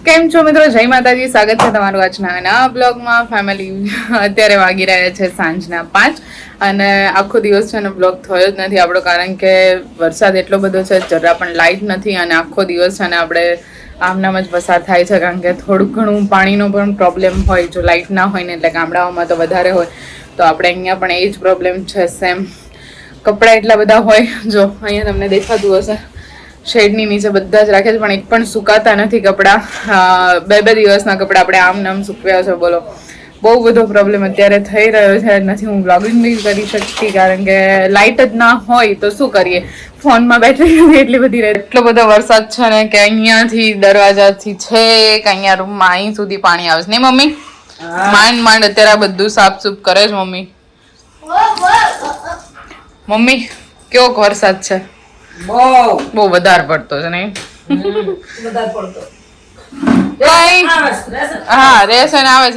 કેમ છો મિત્રો? જય માતાજી. સ્વાગત છે તમારું આજના નવા બ્લોગમાં. ફેમિલી અત્યારે વાગી રહ્યા છે સાંજના 5 અને આખો દિવસ છે ને બ્લોગ થયો જ નથી આપણો, કારણ કે વરસાદ એટલો બધો છે, જરા પણ લાઇટ નથી અને આખો દિવસ છે ને આપણે આમનામ જ પસાર થાય છે, કારણ કે થોડું ઘણું પાણીનો પણ પ્રોબ્લેમ હોય. જો લાઇટ ના હોય ને, એટલે ગામડાઓમાં તો વધારે હોય, તો આપણે અહીંયા પણ એ જ પ્રોબ્લેમ છે સેમ. કપડાં એટલા બધા હોય, જો અહીંયા તમને દેખાતું હશે, શેડની નીચે બધા જ રાખે છે, પણ એક પણ સુકાતા નથી કપડાં. બે દિવસના કપડાં આપણે આમ નામ સૂકવ્યા છે. બોલો, બહુ બધો પ્રોબ્લેમ અત્યારે થઈ રહ્યો છે. નથી હું બ્લોગિંગ બી કરી શકતી, કારણ કે લાઇટ જ ના હોય તો શું કરીએ, ફોનમાં બેટરી એટલી બધી રહે. એટલો બધો વરસાદ છે ને કે અહીંયાથી દરવાજાથી છેક અહીંયા રૂમમાં અહીં સુધી પાણી આવે છે. નહીં મમ્મી? માંડ માંડ અત્યારે આ બધું સાફ સૂફ કરે છે મમ્મી. મમ્મી કેવો વરસાદ છે? બહુ વધારે પડતો છે. નહીં હા, રેશન આવે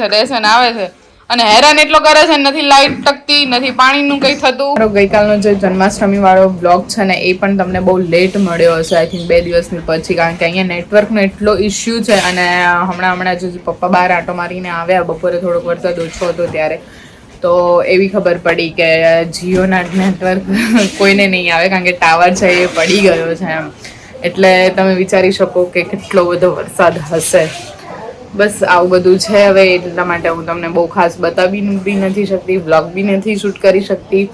છે અને હેરાન એટલો કરે છે, નથી લાઈટ ટકતી, નથી પાણીનું કઈ થતું. ગઈકાલનો જે જન્માષ્ટમી વાળો બ્લોગ છે ને, એ પણ તમને બહુ લેટ મળ્યો હશે, આઈ થિંક 2 દિવસની પછી, કારણ કે અહીંયા નેટવર્કનો એટલો ઇશ્યુ છે. અને હમણાં જે પપ્પા બહાર આંટો મારીને આવ્યા, બપોરે થોડોક વરસાદ ઓછો હતો ત્યારે, તો એવી ખબર પડી કે જીઓના નેટવર્ક કોઈને નહીં આવે, કારણ કે ટાવર છે એ પડી ગયો છે એમ. એટલે તમે વિચારી શકો કે કેટલો બધો વરસાદ હશે. બસ આવું બધું છે. હવે એટલા માટે હું તમને બહુ ખાસ બતાવી બી નથી શકતી, વ્લોગ બી નથી શૂટ કરી શકતી,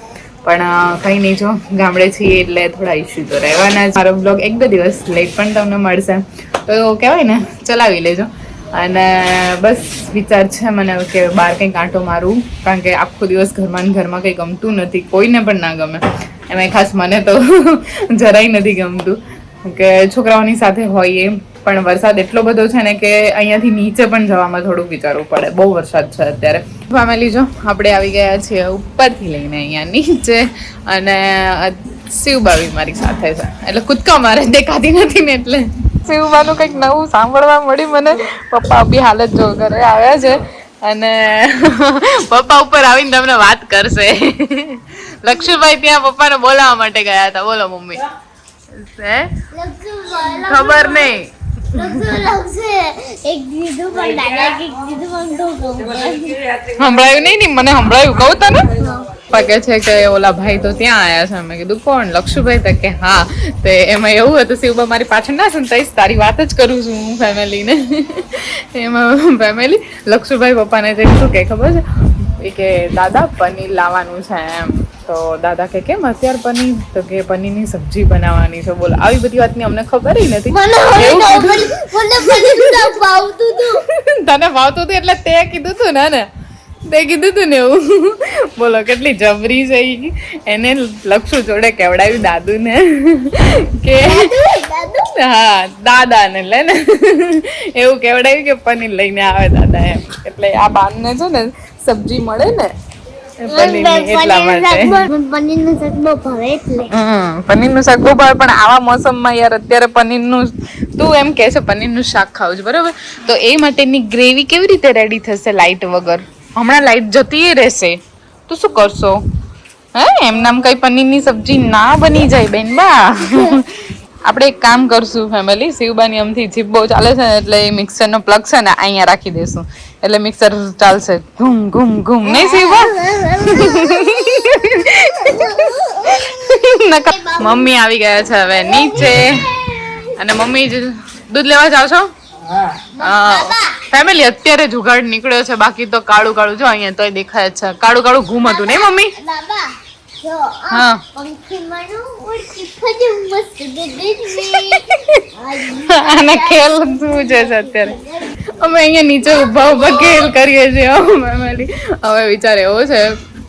પણ કંઈ નહીં, જો ગામડે છીએ એટલે થોડા ઇશ્યુ તો રહેવાના જ. મારો બ્લોગ 1-2 દિવસ લેટ પણ તમને મળશે, તો કહેવાય ને, ચલાવી લેજો. અને બસ વિચાર છે મને કે બહાર કંઈક આંટો મારું, કારણ કે આખો દિવસ ઘરમાં કંઈ ગમતું નથી, કોઈને પણ ના ગમે. એમાં ખાસ મને તો જરાય નથી ગમતું કે છોકરાઓની સાથે હોય એમ. પણ વરસાદ એટલો બધો છે ને કે અહીંયાથી નીચે પણ જવામાં થોડુંક વિચારવું પડે, બહુ વરસાદ છે અત્યારે. ફેમિલી, જો આપણે આવી ગયા છીએ ઉપરથી લઈને અહીંયા નીચે, અને શિવબાવી મારી સાથે છે, એટલે કૂદકા મારે દેખાતી નથી ને, એટલે શિવબાનું કંઈક નવું સાંભળવા મળ્યું મને. પપ્પા બી હાલત જો ઘરે આવ્યા છે, અને પપ્પા ઉપર આવીને તમને વાત કરશે. લક્ષુભાઈ ત્યાં પપ્પાને બોલાવવા માટે ગયા હતા. બોલો મમ્મી. ખબર નહીં, સંભળાયું નહીં? મને સંભળાયું, કહું તને. પગે છે કે ઓલા ભાઈ તો ત્યાં આયા છે. મેં કીધું કોણ? લક્ષુભાઈ. તો કે હા. તો એમાં એવું હતું, શિવબા મારી પાછળ ના સંતાઈશ, તારી વાત જ કરું છું હું ફેમિલીને. એમાં ફેમિલી લક્ષુભાઈ પપ્પાને જઈને શું કે ખબર છે, કે દાદા પનીર લાવવાનું છે એમ. તો દાદા કે કેમ અત્યારે પનીર? તો કે પનીરની સબ્જી બનાવવાની છે. બોલો, આવી બધી વાતની અમને ખબર નથી. તને ભાવતું હતું એટલે તે કીધું તું ને, તે કીધું તું ને એવું. બોલો, કેટલી જબરી છે. એને લક્ષુ જોડે કેવડાવ્યું દાદુ ને કે હા, દાદા ને લે ને એવું કેવડાવ્યું કે પનીર લઈને આવે દાદા એમ. એટલે આ બાન ને છે ને સબ્જી મળે ને પનીરનું શાક બહુ ભાવે. પણ આવા મોસમમાં યાર અત્યારે પનીરનું, તું એમ કે છે પનીરનું શાક ખાવું છે બરોબર, તો એ માટેની ગ્રેવી કેવી રીતે રેડી થશે લાઈટ વગર? હમણાં લાઈટ જતી રહેશે તો શું કરશો? હે, એમ નામ કઈ પનીરની સબ્જી ના બની જાય બેનબા. આપણે એક કામ કરશું ફેમિલી, શિવબાની અમથી જીભ બહુ ચાલે છે ને, એટલે એ મિક્સરનો પ્લગ છે ને અહીંયા રાખી દેશું, એટલે મિક્સર ચાલશે ઘૂમ ઘૂમ ઘૂમ. નહીં શિવબા? મમ્મી આવી ગયા છે હવે નીચે, અને મમ્મી દૂધ લેવા જાવ છો? ફેમિલી અત્યારે જુગાડ નીકળ્યો છે, બાકી તો કાળું કાળું જો અહીંયા તોય દેખાય છે, કાળું કાળું ઘૂમ હતું. નહીં મમ્મી? હા, આને ખેલ શું છે અત્યારે. અમે અહીંયા નીચે ઉભા ખેલ કરીએ છીએ ફેમિલી. હવે વિચાર એવો છે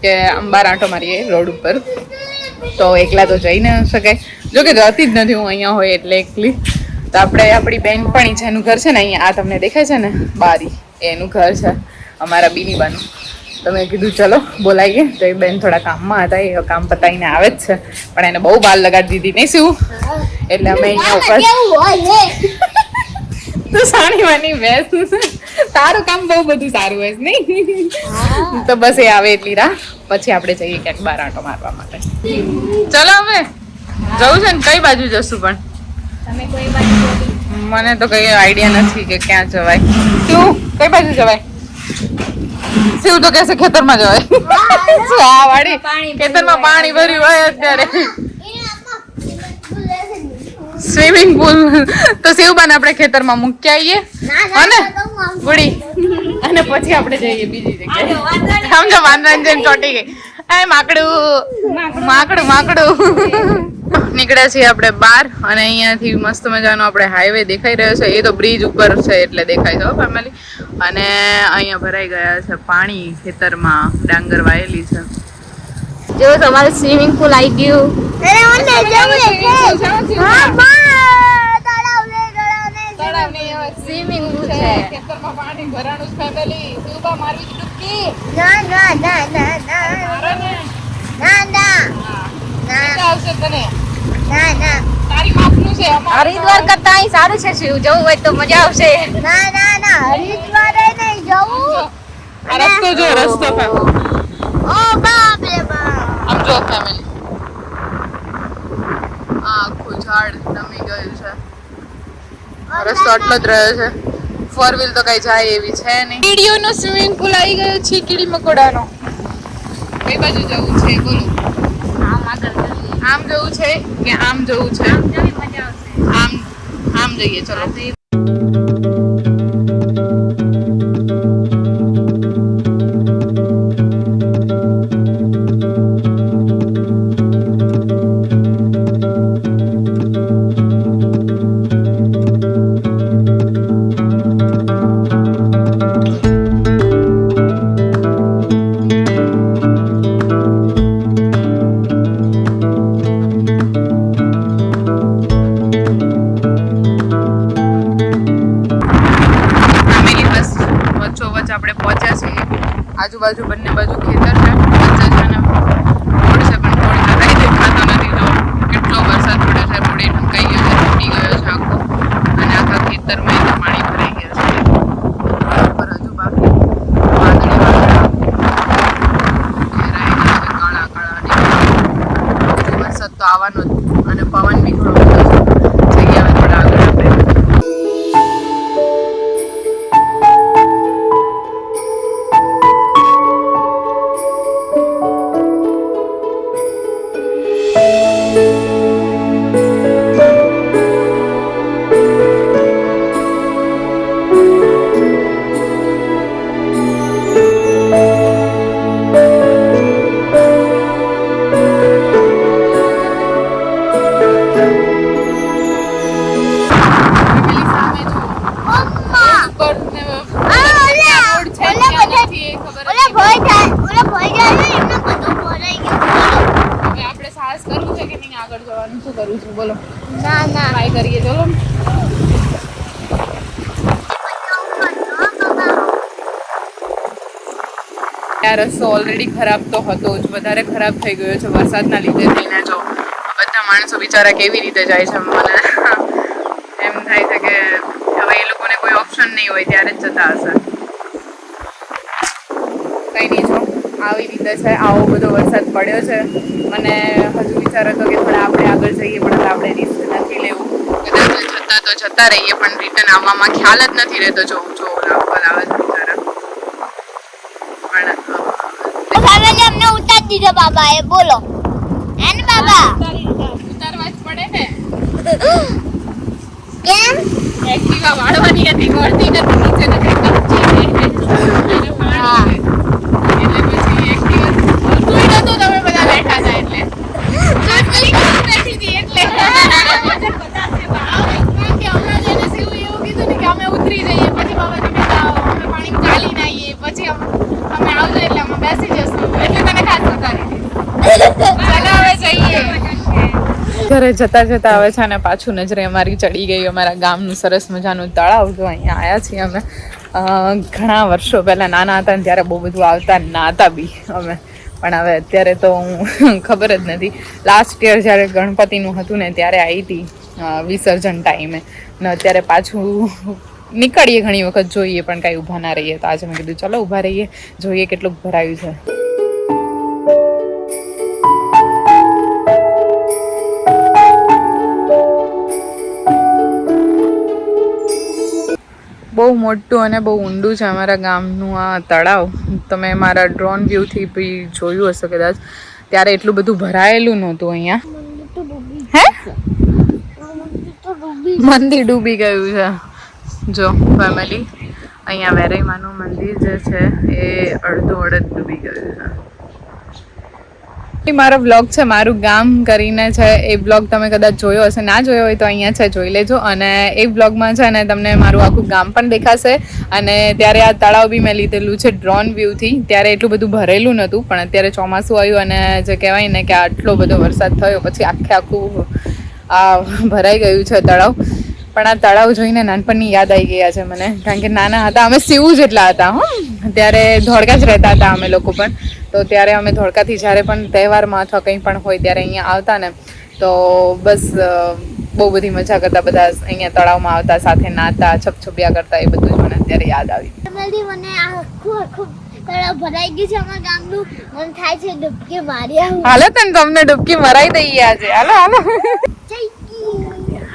કે અંબાર આંટો મારીએ રોડ ઉપર, તો એકલા તો જઈ ન શકાય. જોકે જતી જ નથી હું અહીંયા હોય એટલે એકલી. તો આપણે આપણી બેનપણી છે, એનું ઘર છે ને અહીંયા, આ તમને દેખાય છે ને બારી, એનું ઘર છે અમારા બીની બાનું. તો મેં કીધું ચલો બોલાવીએ. તો એ બેન થોડા કામમાં હતા, એ કામ પતાવીને આવે જ છે, પણ એને બહુ વાર લગાડી દીધી. નહીં શું? એટલે અમે અહીંયા ઉપર તો સાણીવાની બેસ, તારું કામ બહુ બધું સારું હોય નહીં? તો બસ એ આવે એટલી રાહ, પછી આપણે જઈએ ક્યાંક બહાર આંટો મારવા માટે. ચલો હવે જવું છે ને, કઈ બાજુ જશું? પણ મને તો કઈ આઈડિયા નથી કે ક્યાં જવાય. શું કઈ બાજુ જવાય? શિવ તો કહેશે ખેતરમાં જવાય. શું આ વાડી ખેતરમાં પાણી ભર્યું હોય અત્યારે. સ્વિમિંગ પુલ તો શિવબાને આપણે ખેતરમાં મૂકી આવીએ અને ગુડી અને પછી આપણે જઈએ બીજી જગ્યાએ. સમજો વાંદરાંજન ચોટી ગઈ. એ માકડું માકડું માકડું. નીકળ્યા છીએ આપણે બહાર અને અહીંયાથી મસ્ત મજાનો આપણે હાઈવે દેખાઈ રહ્યો છે. એ તો બ્રિજ ઉપર છે એટલે દેખાય છે ફેમિલી. અને અહીંયા ભરાઈ ગયા છે પાણી. ખેતરમાં ડાંગર વાયેલી છે. જો તમારું સ્વિમિંગ પુલ આવી ગયું. સ્વિમિંગ પુલ છે. ખેતરમાં પાણી ભરાણું છે ફેમિલી. શિવબા મારવી ડૂબકી. આવશે તને. તારી માપનું છે. હરિદ્વાર કરતા અહીં સારું છે. શિવ જવું હોય તો મજા આવશે. આ રસ્તો જો રસ્તો આમ જો ફેમિલી. આખું ઝાડ નમી ગયું છે. રસ્તો આટલો જ રહ્યો છે. 4 વ્હીલ તો કઈ જાય એવી છે નહીં. કીડીઓનો સ્વિમિંગ પુલ આવી ગયો છે. કીડી મકોડાનો. કઈ બાજુ જવું છે બોલો? આમ જવું છે કે આમ જવું છે? આમ જઈએ ચલો. આપણે પહોંચ્યા છીએ. આજુબાજુ બંને બાજુ ખેતર છે. વચ્ચે છે ને રોડ છે પણ રોડ જરાય દેખાતો નથી. જો કેટલો વરસાદ પડ્યો છે. રોડે ઢંકાઈ ગયો છે. તૂટી ગયો છે આખો. અને આખા ખેતરમાં પાણી ભરાઈ ગયા છે. પર હજુ બાકી વાદળી ઘેરાયેલા છે. કાળા કાળા વરસાદ તો આવવાનો જ. અને પવન બી ઘણો બધો છે. જઈએ હવે થોડા આગળ આપણે. બોલો ના ટ્રાય કરીએ ચલો. આ રસ્તો ઓલરેડી ખરાબ તો હતો જ. વધારે ખરાબ થઈ ગયો છે વરસાદના લીધે થઈને. જો બધા માણસો બિચારા કેવી રીતે જાય છે. મને એમ થાય છે કે હવે એ લોકોને કોઈ ઓપ્શન નહીં હોય ત્યારે જ જતા હશે. કઈ નહીં જો આવી રીતે છે. આવો બધો વરસાદ પડ્યો છે. મને હજુ વિચાર હતો કે થોડા આપણે આગળ જઈએ પણ આપણે રિસ્ક નથી લેવું. કદાચ જતા તો જતા રહીએ પણ રિટર્ન આવવામાં ખ્યાલ જ નથી રહેતો. જો ઓલા આવે છે બિચારા. પણ અમને ઉતારી દીધો બાબા એ. બોલો હે ને બાબા? ઉતારવા જ પડે ને. કેમ? એક્ટિવા વાળવાની હતી. વળતી નથી. નીચે નથી હા. એટલે પછી એક્ટિવા કોઈ નતો. તમે બધા બેઠા હતા એટલે બેઠી હતી એટલે હમણાં જઈને શિવ એવું કીધું ને કે અમે ઉતરી જઈએ પછી બાબાજી બેઠા અમે પાણી ચાલીને આવીએ પછી અમે આવજો એટલે અમે બેસી જશું એટલે તને ખાસ ઉતારી દીધી. ઘરે જતા જતા આવે છે અને પાછું નજરે અમારી ચડી ગઈ અમારા ગામનું સરસ મજાનું તળાવ. જો અહીંયા આવ્યા છીએ અમે. ઘણા વર્ષો પહેલા નાના હતા ને ત્યારે બહુ બધું આવતા નાતા બી અમે. પણ હવે અત્યારે તો હું ખબર જ નથી. લાસ્ટ યર જ્યારે ગણપતિનું હતું ને ત્યારે આવી હતી વિસર્જન ટાઈમે. ને અત્યારે પાછું નીકળીએ ઘણી વખત જોઈએ પણ કાંઈ ઊભા ના રહીએ. તો આજે મેં કીધું ચલો ઊભા રહીએ જોઈએ કેટલું ભરાયું છે. બહુ મોટું અને બહુ ઊંડું છે અમારા ગામનું આ તળાવ. તમે મારા ડ્રોન વ્યૂથી બી જોયું હશે કદાચ. ત્યારે એટલું બધું ભરાયેલું નહોતું અહીંયા. હે મંદિર ડૂબી ગયું છે. જો ફેમિલી, અહીંયા વેરાઈમાનું મંદિર જે છે એ અડધું ડૂબી ગયું છે. મારો બ્લોગ છે મારું ગામ કરીને છે. એ બ્લોગ તમે કદાચ જોયો હશે, ના જોયો હોય તો અહીંયા છે, જોઈ લેજો. અને એ બ્લોગમાં છે ને તમને મારું આખું ગામ પણ દેખાશે. અને ત્યારે આ તળાવ બી મેં લીધેલું છે ડ્રોન વ્યૂથી. ત્યારે એટલું બધું ભરેલું નહોતું, પણ અત્યારે ચોમાસું આવ્યું અને જે કહેવાય ને કે આટલો બધો વરસાદ થયો પછી આખું આ ભરાઈ ગયું છે તળાવ. પણ આ તળાવ જોઈને નાનપણની યાદ આવી ગયા છે મને, કારણ કે નાના હતા અમે સીવ જેટલા હતા. ત્યારે ધોળકા જ રહેતા હતા અમે લોકો પણ. તો ત્યારે અમે ધોળકાથી જ્યારે પણ તહેવારમાં અથવા કંઈ પણ હોય ત્યારે અહીંયા આવતા ને, તો બસ બહુ બધી મજા કરતા. બધા અહીંયા તળાવમાં આવતા, સાથે નાતા, છપછપિયા કરતા. એ બધું જ મને અત્યારે યાદ આવી. મને આખું તળાવ ભરાઈ ગયું છે અમારા ગામનું. મન થાય છે ડૂબકી મારી આવું. હાલો તને તમને ડૂબકી મરાઈ દઈએ આજે. હાલો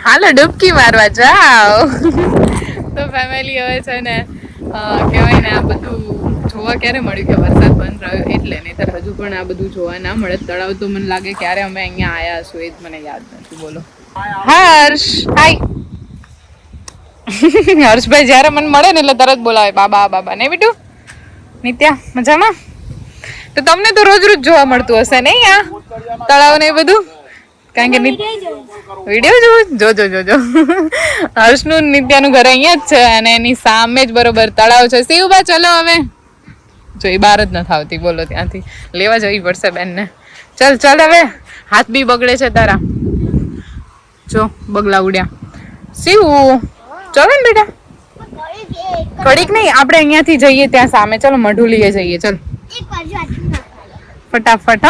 હાલો ડૂબકી મારવા જાઓ. તો ફેમિલી હવે છે ને કહેવાય ને આ બધું જોવા ક્યારે મળ્યું કે વરસાદ બંધ રહ્યો એટલે, નહીંતર હજુ પણ આ બધું જોવા ના મળે. તળાવ તો મને લાગે ક્યારે અમે અહીંયા આયા હશું એ જ મને યાદ નથી. બોલો હર્ષ, હાય. હર્ષભાઈ જ્યારે મને મળે ને એટલે તરત બોલાવે બાબા બાબા. ને બીટું નિત્યા મજામાં? તો તમને તો રોજ રોજ જોવા મળતું હશે નહીં આ તળાવ ને એ બધું? કારણ કે વિડીયો જોજો. હર્ષનું નિત્યાનું ઘર અહીંયા જ છે અને એની સામે જ બરોબર તળાવ છે. શિવબા ચલો હવે. જો એ બહાર જ નથી આવતી, બોલો ત્યાંથી લેવા જવી પડશે બેનને. ચાલ હવે, હાથ બી બગડે છે તારા. જો બગલા ઉડ્યા. શિવ ચલો ને બેટા. કડીક નહીં, આપણે અહીંયાથી જઈએ ત્યાં સામે. ચલો મઢુલીએ જઈએ. ચલ ફટાફટ.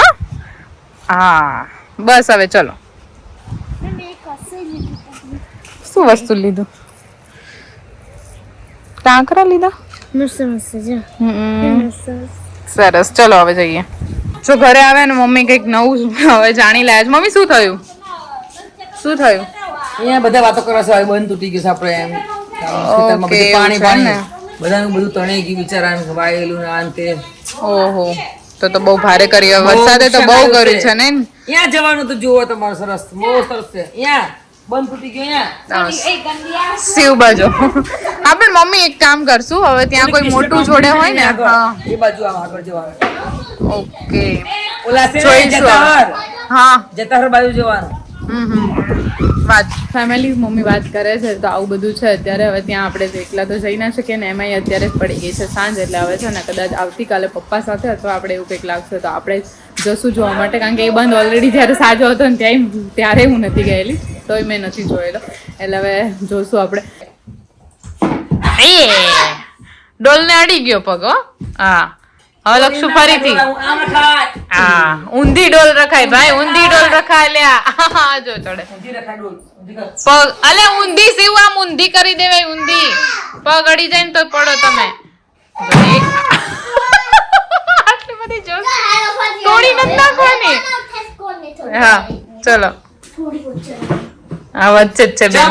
હા બસ હવે ચલો. શું વસ્તુ લીધું? ટાંકરા લીધા? સરસ, ચલો હવે જઈએ. જો ઘરે આવે ને મમ્મી કંઈક નવું હવે જાણી લે. મમ્મી શું થયું? અહીંયા બધા વાતો કરવા છે બંધ તૂટી ગયું છે આપણે એમ ખેતરમાં બધું પાણી બધાનું બધું તણાઈ ગયું બિચારાનું વાયેલું ને આન તે. ઓહો, તો બહુ ભારે કર્યું. વરસાદે તો બહુ કર્યું છે ને. અહીંયા જવાનું તો જુઓ તમારે સરસ, બહુ સરસ છે. અહીંયા બંધ તૂટી ગયું. અહીંયા શિવ બાજુ આપણે મમ્મી એક કામ કરશું, હવે ત્યાં કોઈ મોટું જોડે હોય ને, હા એ બાજુ આમ આગળ જવાનું. ઓકે, ઓલા છે જોઈશું. જતાહર, હા જતાહર બાજુ જવાનું. વાત ફેમિલી મમ્મી વાત કરે છે તો આવું બધું છે અત્યારે. હવે ત્યાં આપણે એકલા તો જઈ ના શકીએ ને, એમાંય અત્યારે જ પડી ગઈ છે સાંજ. એટલે હવે છે ને કદાચ આવતીકાલે પપ્પા સાથે અથવા આપણે એવું કંઈક લાગશે તો આપણે જશું જોવા માટે. કારણ કે એ બંધ ઓલરેડી જ્યારે સાજો હતો ને ત્યારે હું નથી ગયેલી, તોય મેં નથી જોયેલો. એટલે હવે જોશું આપણે. ડોલને અડી ગયો પગ. હા હવે લક્ષુ ફરીથી. હા ઊંધી ડોલ રખાય ભાઈ, ઊંધી ડોલ રખાય. લ્યા જો ચડે પગ. અલે ઊંધી સીવ, આમ ઊંધી કરી દેવાય. ઊંધી પગ અડી જાય ને તો પડો તમે. આટલી બધી જો તોડી નથી નાખવાની. હા ચલો, હા વચ્ચે જ છે બેન.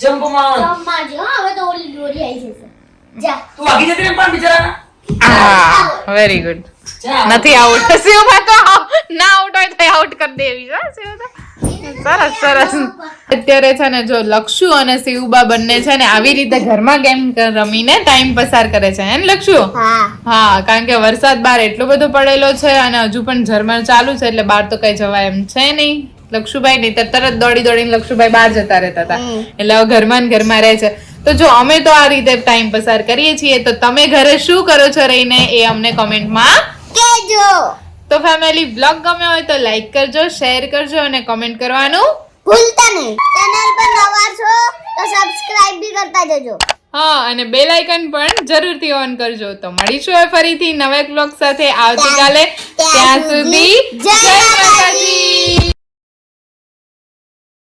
ચલો હા વેરી ગુડ. નથી આઉટ શિવભા તો ના આઉટ હોય તો આઉટ કરી દેવી છે. સરસ સરસ. અત્યારે છે ને જો લક્ષુ અને શિવબા બંને છે ને આવી રીતે ઘરમાં ગેમ રમીને ટાઈમ પસાર કરે છે. હે ને લક્ષુ? હા, કારણ કે વરસાદ બહાર એટલો બધો પડેલો છે અને હજુ પણ ઝરમર ચાલુ છે એટલે બહાર તો કઈ જવાય એમ છે નહીં. લક્ષુભાઈ નહીં તરત દોડીને લક્ષુભાઈ બહાર જતા રહેતા હતા. એટલે હવે ઘરમાં ને ઘરમાં રહે છે. તો જો અમે તો આ રીતે ટાઈમ પસાર કરીએ છીએ, તો તમે ઘરે શું કરો છો રહીને એ અમને કોમેન્ટમાં કહેજો. તો ફેમિલી બ્લોગ ગમ્યો હોય તો લાઈક કરજો, શેર કરજો અને કોમેન્ટ કરવાનું ભૂલતા નહીં. ચેનલ પર નવા છો તો સબસ્ક્રાઇબ બી કરતા જજો. હા, અને બેલ આઇકન પણ જરૂરથી ઓન કરજો. તો મળીશું હવે ફરીથી નવા બ્લોગ સાથે આવતીકાલે. ત્યાં સુધી જય માતાજી.